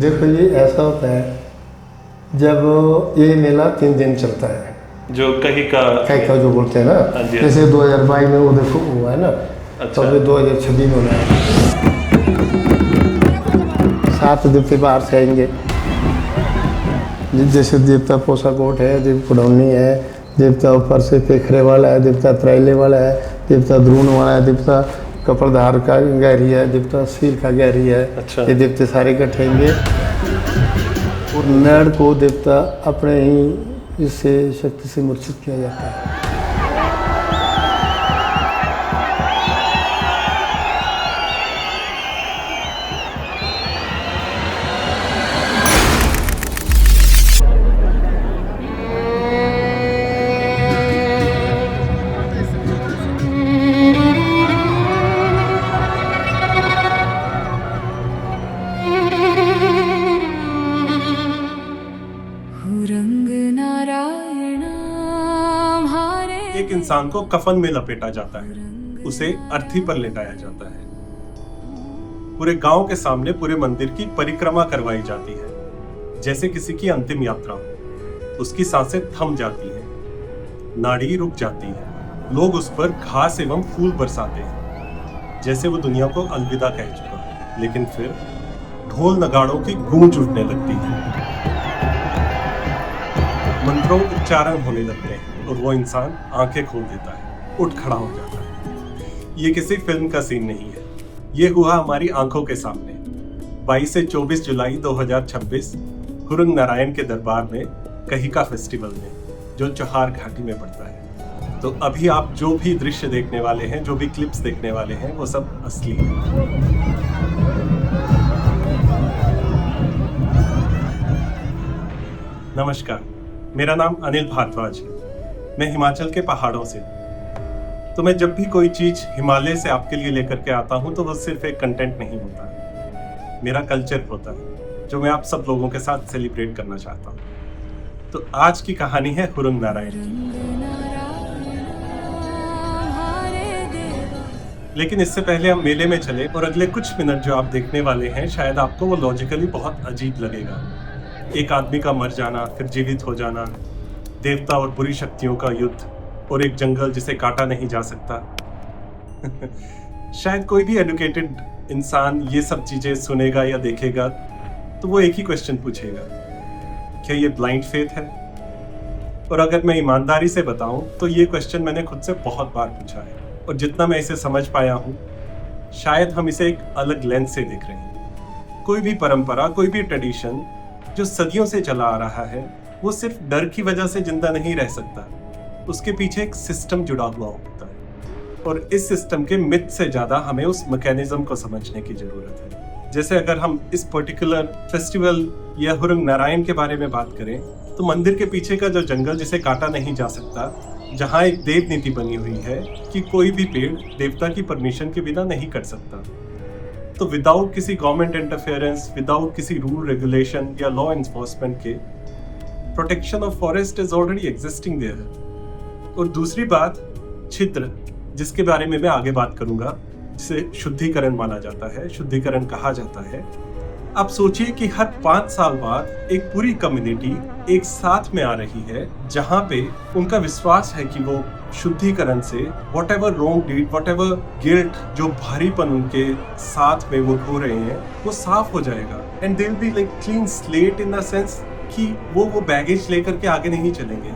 देखो ये ऐसा होता है, जब ये मेला 3 दिन चलता है, जो कहीं का जो बोलते हैं हाँ ना, जी, जैसे 2022 में वो देखो हुआ है ना, अच्छा। तो अभी 2026 में होना है। 7 देवते बाहर से आएंगे, जैसे देवता पोषाकोट है, देव कुडौनी है, देवता ऊपर से पेखरे वाला है, देवता त्रैले वाला है, देवता द्रोण वाला है, देवता कपड़धार का गहरी है, देवता सिर का गहरी है। अच्छा। ये देवते सारे इकट्ठे होंगे और नर को देवता अपने ही इससे शक्ति से मूर्छित किया जाता है। एक इंसान को कफन में लपेटा जाता है, उसे अर्थी पर लेटाया जाता है, पूरे गांव के सामने पूरे मंदिर की परिक्रमा करवाई जाती है जैसे किसी की अंतिम यात्रा हो। उसकी सांसें थम जाती हैं, नाड़ी रुक जाती है, लोग उस पर घास एवं फूल बरसाते हैं जैसे वो दुनिया को अलविदा कह चुका है। लेकिन फिर ढोल नगाड़ों की गूंज उठने लगती है, मंत्रों उच्चारण होने लगते हैं और वो इंसान आंखें खोल देता है, उठ खड़ा हो जाता है। ये किसी फिल्म का सीन नहीं है, ये हुआ हमारी आंखों के सामने 22 से 24 जुलाई 2026 हुरंग नारायण के दरबार में कहिका फेस्टिवल में, जो चौहार घाटी में पड़ता है। तो अभी आप जो भी दृश्य देखने वाले हैं, जो भी क्लिप्स देखने वाले हैं, वो सब असली है। नमस्कार, मेरा नाम अनिल भारद्वाज है। मैं हिमाचल के पहाड़ों से। तो मैं जब भी कोई चीज हिमालय से आपके लिए लेकर के आता हूं तो वो सिर्फ एक कंटेंट नहीं होता है, मेरा कल्चर होता है जो मैं आप सब लोगों के साथ सेलिब्रेट करना चाहता हूं। तो आज की कहानी है हुरंग नारायण की। लेकिन इससे पहले हम मेले में चले और अगले कुछ मिनट जो आप देखने वाले हैं शायद आपको वो लॉजिकली बहुत अजीब लगेगा। एक आदमी का मर जाना, फिर जीवित हो जाना, देवता और बुरी शक्तियों का युद्ध और एक जंगल जिसे काटा नहीं जा सकता। शायद कोई भी एजुकेटेड इंसान ये सब चीजें सुनेगा या देखेगा तो वो एक ही क्वेश्चन पूछेगा, क्या ये ब्लाइंड फेथ है? और अगर मैं ईमानदारी से बताऊं तो ये क्वेश्चन मैंने खुद से बहुत बार पूछा है और जितना मैं इसे समझ पाया हूं शायद हम इसे एक अलग लेंस से देख रहे हैं। कोई भी परंपरा, कोई भी ट्रेडिशन जो सदियों से चला आ रहा है वो सिर्फ डर की वजह से जिंदा नहीं रह सकता, उसके पीछे एक सिस्टम जुड़ा हुआ होता है और इस सिस्टम के मिथ से ज्यादा हमें उस मैकेनिज्म को समझने की जरूरत है। जैसे अगर हम इस पर्टिकुलर फेस्टिवल या हुरंग नारायण के बारे में बात करें तो मंदिर के पीछे का जो जंगल जिसे काटा नहीं जा सकता, जहाँ एक देव नीति बनी हुई है कि कोई भी पेड़ देवता की परमिशन के बिना नहीं कट सकता। तो विदाउट किसी गवर्नमेंट इंटरफेरेंस, विदाउट किसी रूल रेगुलेशन या लॉ एनफोर्समेंट के, protection of forest is already existing there. और दूसरी बात, छिद्र, जिसके बारे में मैं आगे बात करूंगा, जिसे शुद्धिकरण माना जाता है, शुद्धिकरण कहा जाता है। आप सोचिए कि हर 5 साल बाद एक पूरी कम्युनिटी एक साथ में आ रही है जहां पे उनका विश्वास है कि वो शुद्धिकरण से whatever wrong deed, whatever guilt, जो भारीपन उनके साथ में वो ढो रहे हैं, वो साफ हो जाएगा and they will be like clean slate in the sense कि वो बैगेज लेकर के आगे नहीं चलेंगे।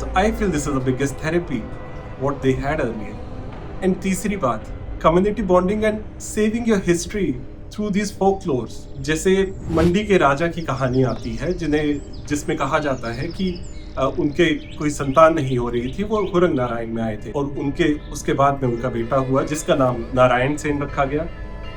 तो I feel this is the biggest therapy what they had earlier. And तीसरी बात, community bonding and saving your history through these folklores. जैसे मंडी के राजा की कहानी आती है जिसमें कहा जाता है कि उनके कोई संतान नहीं हो रही थी, वो हुरंग नारायण में आए थे और उसके बाद में उनका बेटा हुआ जिसका नाम नारायण सेन रखा गया।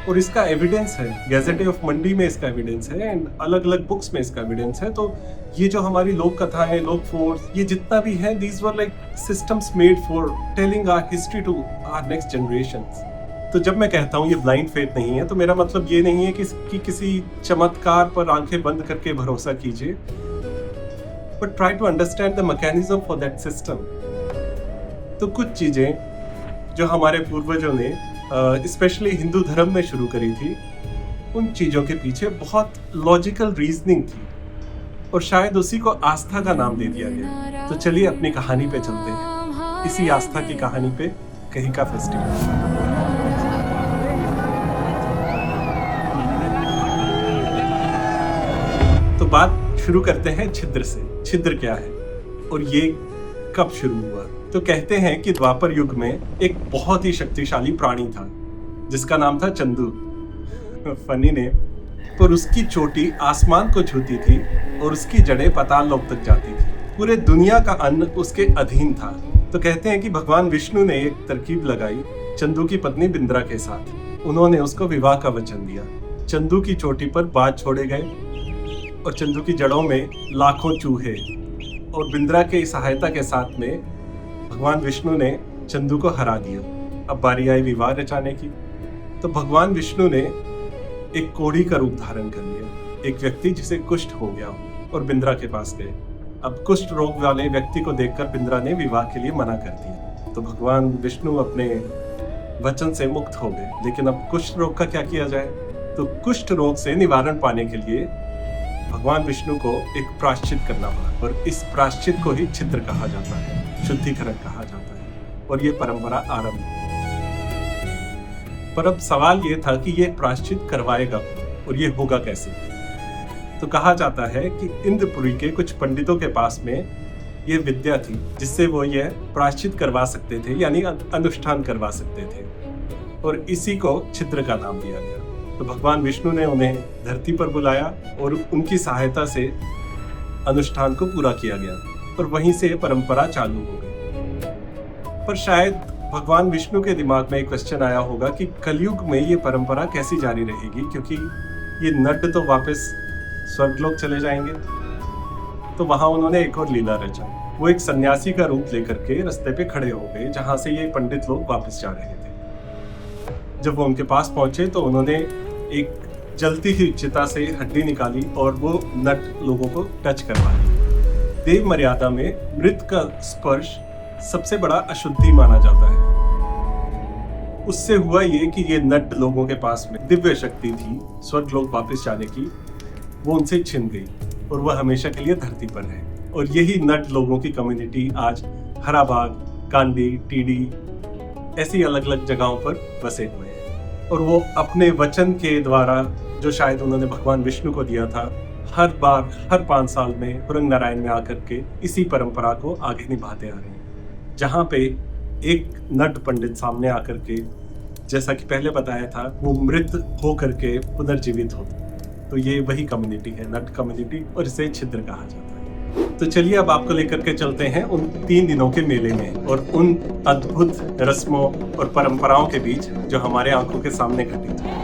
और इसका एविडेंस है, गैजेट ऑफ मंडी में इसका एविडेंस है एंड अलग अलग बुक्स में इसका एविडेंस है। तो ये जो हमारी लोक कथाएं, लोक फोर्स, ये जितना भी है, these were like systems made for telling our history to our next generations. तो जब मैं कहता हूँ ये ब्लाइंड फेथ नहीं है तो मेरा मतलब ये नहीं है कि किसी चमत्कार पर आंखें बंद करके भरोसा कीजिए, but try to understand the mechanism for that system. तो कुछ चीजें जो हमारे पूर्वजों ने स्पेशली हिंदू धर्म में शुरू करी थी, उन चीजों के पीछे बहुत लॉजिकल रीजनिंग थी और शायद उसी को आस्था का नाम दे दिया गया। तो चलिए अपनी कहानी पे चलते हैं, इसी आस्था की कहानी पे कहीं का फेस्टिवल। तो बात शुरू करते हैं छिद्र से। छिद्र क्या है और ये कब शुरू हुआ? तो कहते हैं कि द्वापर युग में एक बहुत ही शक्तिशाली प्राणी था जिसका नाम था चंदू। फनी ने, पर उसकी चोटी आसमान को छूती थी और उसकी जड़ें पाताल लोक तक जाती थी। पूरे दुनिया का अन्न उसके अधीन था। तो कहते हैं कि भगवान विष्णु ने एक तरकीब लगाई चंदू की पत्नी बिंद्रा के साथ। उन्होंने उसको विवाह का वचन दिया। चंदू की चोटी पर बाज छोड़े गए और चंदू की जड़ों में लाखों चूहे, और बिंद्रा की सहायता के साथ में भगवान विष्णु ने चंदू को हरा दिया। अब बारी आई विवाह रचाने की। तो भगवान विष्णु ने एक कोढ़ी का रूप धारण कर लिया, एक व्यक्ति जिसे कुष्ठ हो गया, और बिंद्रा के पास गए। अब कुष्ठ रोग वाले व्यक्ति को देखकर बिंद्रा ने विवाह के लिए मना कर दिया। तो भगवान विष्णु अपने वचन से मुक्त हो गए। लेकिन अब कुष्ठ रोग का क्या किया जाए? तो कुष्ठ रोग से निवारण पाने के लिए भगवान विष्णु को एक प्रायश्चित करना पड़ा, और इस प्रायश्चित को ही छिद्र कहा जाता है, शुद्धिकरण कहा जाता है, और ये परंपरा आरंभ हुई। पर अब सवाल ये था कि ये प्रायश्चित करवाएगा और ये होगा कैसे? तो कहा जाता है कि इंद्रपुरी के कुछ पंडितों के पास में ये विद्या थी जिससे वो ये प्रायश्चित करवा सकते थे, यानी अनुष्ठान करवा सकते थे, और इसी को छिद्र का नाम दिया गया। तो भगवान विष्णु ने उन्हें धरती पर बुलाया और उनकी सहायता से अनुष्ठान को पूरा किया गया, और वहीं से ये परंपरा चालू हो गई। पर शायद भगवान विष्णु के दिमाग में एक क्वेश्चन आया होगा कि कलयुग में ये परंपरा कैसी जारी रहेगी, क्योंकि ये नट तो वापस स्वर्गलोक चले जाएंगे। तो वहां उन्होंने एक और लीला रचा। वो एक सन्यासी का रूप लेकर के रास्ते पे खड़े हो गए जहां से ये पंडित लोग वापस जा रहे थे। जब वो उनके पास पहुंचे तो उन्होंने एक जलती हुई चिता से हड्डी निकाली और वो नट लोगों को टच करवा दी। देव मर्यादा में मृत का स्पर्श सबसे बड़ा अशुद्धि माना जाता है। उससे हुआ ये कि ये नट लोगों के पास में दिव्य शक्ति थी स्वर्गलोक वापस जाने की, वो उनसे छिन गई और वह हमेशा के लिए धरती पर है। और यही नट लोगों की कम्युनिटी आज हराबाग, कांडी, टीडी ऐसी अलग अलग जगहों पर बसे हुए हैं। और वो अपने वचन के द्वारा, जो शायद उन्होंने भगवान विष्णु को दिया था, हर बार हर 5 साल में हुरंग नारायण में आकर के इसी परंपरा को आगे निभाते आ रहे हैं। जहाँ पे एक नट पंडित सामने आकर के, जैसा कि पहले बताया था, वो मृत हो करके पुनर्जीवित होता। तो ये वही कम्युनिटी है, नट कम्युनिटी, और इसे छिद्र कहा जाता है। तो चलिए अब आपको लेकर के चलते हैं उन 3 दिनों के मेले में और उन अद्भुत रस्मों और परंपराओं के बीच जो हमारे आंखों के सामने घटित है।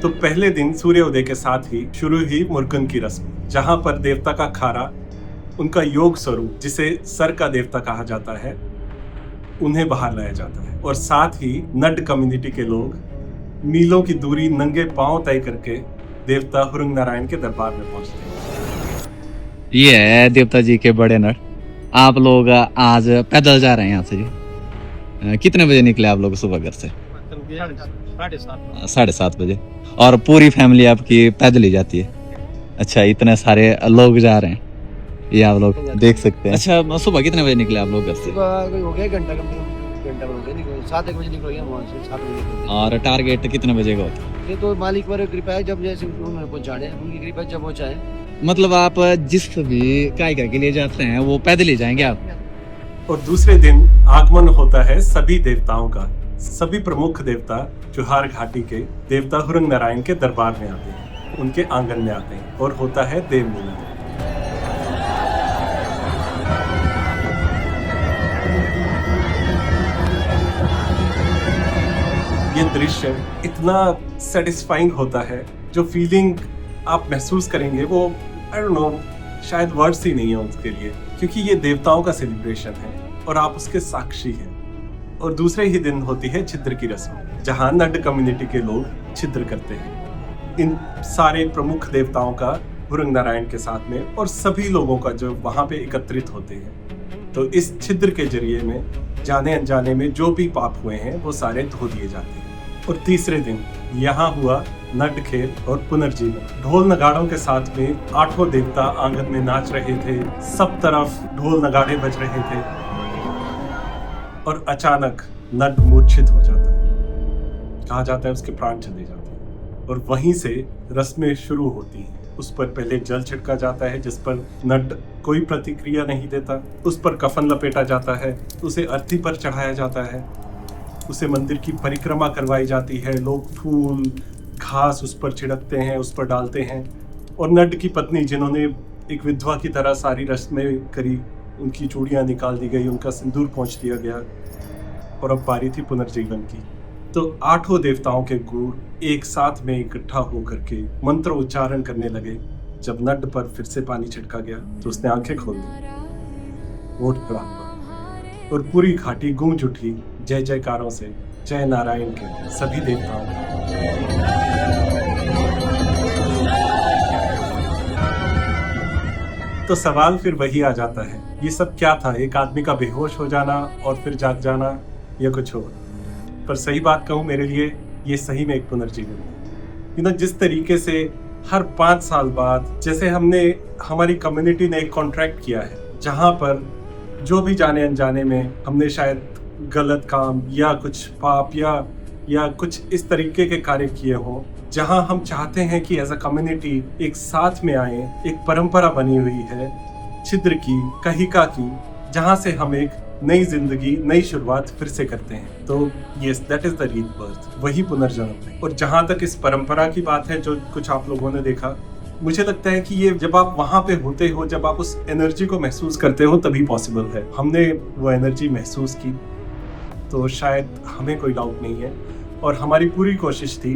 तो पहले दिन सूर्योदय के साथ ही शुरू हुई मुर्गन की रस्म, जहां पर देवता का खारा, उनका योग स्वरूप जिसे सर का देवता कहा जाता है, उन्हें बाहर लाया जाता है। और साथ ही नट कम्युनिटी के लोग मीलों की दूरी नंगे पांव तय करके देवता हुरंग नारायण के दरबार में पहुंचते हैं। ये है देवता जी के बड़े नट। आप लोग आज पैदल जा रहे हैं यहाँ से जी? कितने बजे निकले आप लोग सुबह घर से? 7:30 बजे। और पूरी फैमिली आपकी पैदल ही जाती है? अच्छा, इतने सारे लोग जा रहे हैं, ये आप लोग देख सकते हैं। अच्छा, सुबह कितने बजे निकले आप लोग घर से? हो गया घंटा हो गया, 7 बजे निकल गया वहाँ से, 7 बजे। और टारगेट कितने बजे का होता है? ये तो मालिक पर कृपा है, जब जैसे उन्होंने पहुँचाने, उनकी कृपा जब पहुँचाए। मतलब आप जिस भी कायका के लिए जाते हैं वो पैदल ही जाएंगे आप? और दूसरे दिन आगमन होता है सभी देवताओं का। सभी प्रमुख देवता चुहार घाटी के देवता हुरंग नारायण के दरबार में आते हैं, उनके आंगन में आते हैं, और होता है देव मिलन। ये दृश्य इतना सेटिस्फाइंग होता है, जो फीलिंग आप महसूस करेंगे वो आई डोंट नो, शायद वर्ड्स ही नहीं है उसके लिए, क्योंकि ये देवताओं का सेलिब्रेशन है और आप उसके साक्षी हैं। और दूसरे ही दिन होती है छिद्र की रस्म, जहां नट कम्युनिटी के लोग छिद्र करते हैं इन सारे प्रमुख देवताओं का हुरंग नारायण के साथ में, और सभी लोगों का जो वहां पे एकत्रित होते हैं। तो इस छिद्र के जरिए में जाने अनजाने में जो भी पाप हुए हैं वो सारे धो दिए जाते हैं। और तीसरे दिन यहाँ हुआ नट खेल और पुनर्जीवन। ढोल नगाड़ों के साथ में 8 देवता आंगन में नाच रहे थे, सब तरफ ढोल नगाड़े बज रहे थे और अचानक नट मूर्छित हो जाता है। कहा जाता है उसके प्राण चले जाते हैं और वहीं से रस्में शुरू होती हैं। उस पर पहले जल छिड़का जाता है जिस पर नट कोई प्रतिक्रिया नहीं देता, उस पर कफन लपेटा जाता है, उसे अर्थी पर चढ़ाया जाता है, उसे मंदिर की परिक्रमा करवाई जाती है, लोग फूल घास उस पर छिड़कते हैं, उस पर डालते हैं। और नट की पत्नी जिन्होंने एक विधवा की तरह सारी रस्में करी, उनकी चूड़ियाँ निकाल दी गई, उनका सिंदूर पोंछ दिया गया और अब बारी थी पुनर्जीवन की। तो 8 देवताओं के गुण एक साथ में इकट्ठा होकर के मंत्र उच्चारण करने लगे। जब नट पर फिर से पानी छिड़का गया तो उसने आंखें खोल दी, ओठ खड़ा हुआ और पूरी घाटी गूंज उठी जय जयकारों से, जय नारायण के सभी देवताओं का। तो सवाल फिर वही आ जाता है, ये सब क्या था? एक आदमी का बेहोश हो जाना और फिर जाग जाना या कुछ और? पर सही बात कहूँ, मेरे लिए ये सही में एक पुनर्जीवन है। जिस तरीके से हर 5 साल बाद, जैसे हमारी कम्युनिटी ने एक कॉन्ट्रैक्ट किया है जहाँ पर जो भी जाने अनजाने में हमने शायद गलत काम या कुछ पाप या कुछ इस तरीके के कार्य किए हों, जहां हम चाहते हैं कि एज अ कम्युनिटी एक साथ में आए, एक परंपरा बनी हुई है छिद्र की, कहिका की, जहां से हम एक नई जिंदगी, नई शुरुआत फिर से करते हैं। तो yes, that is the rebirth, वही पुनर्जन्म है। और जहां तक इस परंपरा की बात है, जो कुछ आप लोगों ने देखा, मुझे लगता है कि ये जब आप वहां पे होते हो, जब आप उस एनर्जी को महसूस करते हो, तभी पॉसिबल है। हमने वो एनर्जी महसूस की, तो शायद हमें कोई डाउट नहीं है और हमारी पूरी कोशिश थी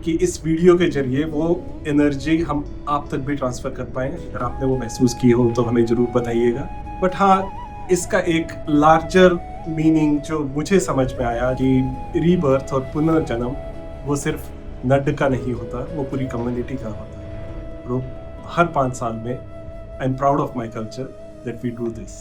कि इस वीडियो के जरिए वो एनर्जी हम आप तक भी ट्रांसफ़र कर पाएँ। अगर आपने वो महसूस की हो तो हमें ज़रूर बताइएगा। बट हाँ, इसका एक लार्जर मीनिंग जो मुझे समझ में आया कि रीबर्थ और पुनर्जन्म वो सिर्फ नड का नहीं होता, वो पूरी कम्युनिटी का होता है। हर 5 साल में I am proud of my culture that we do this.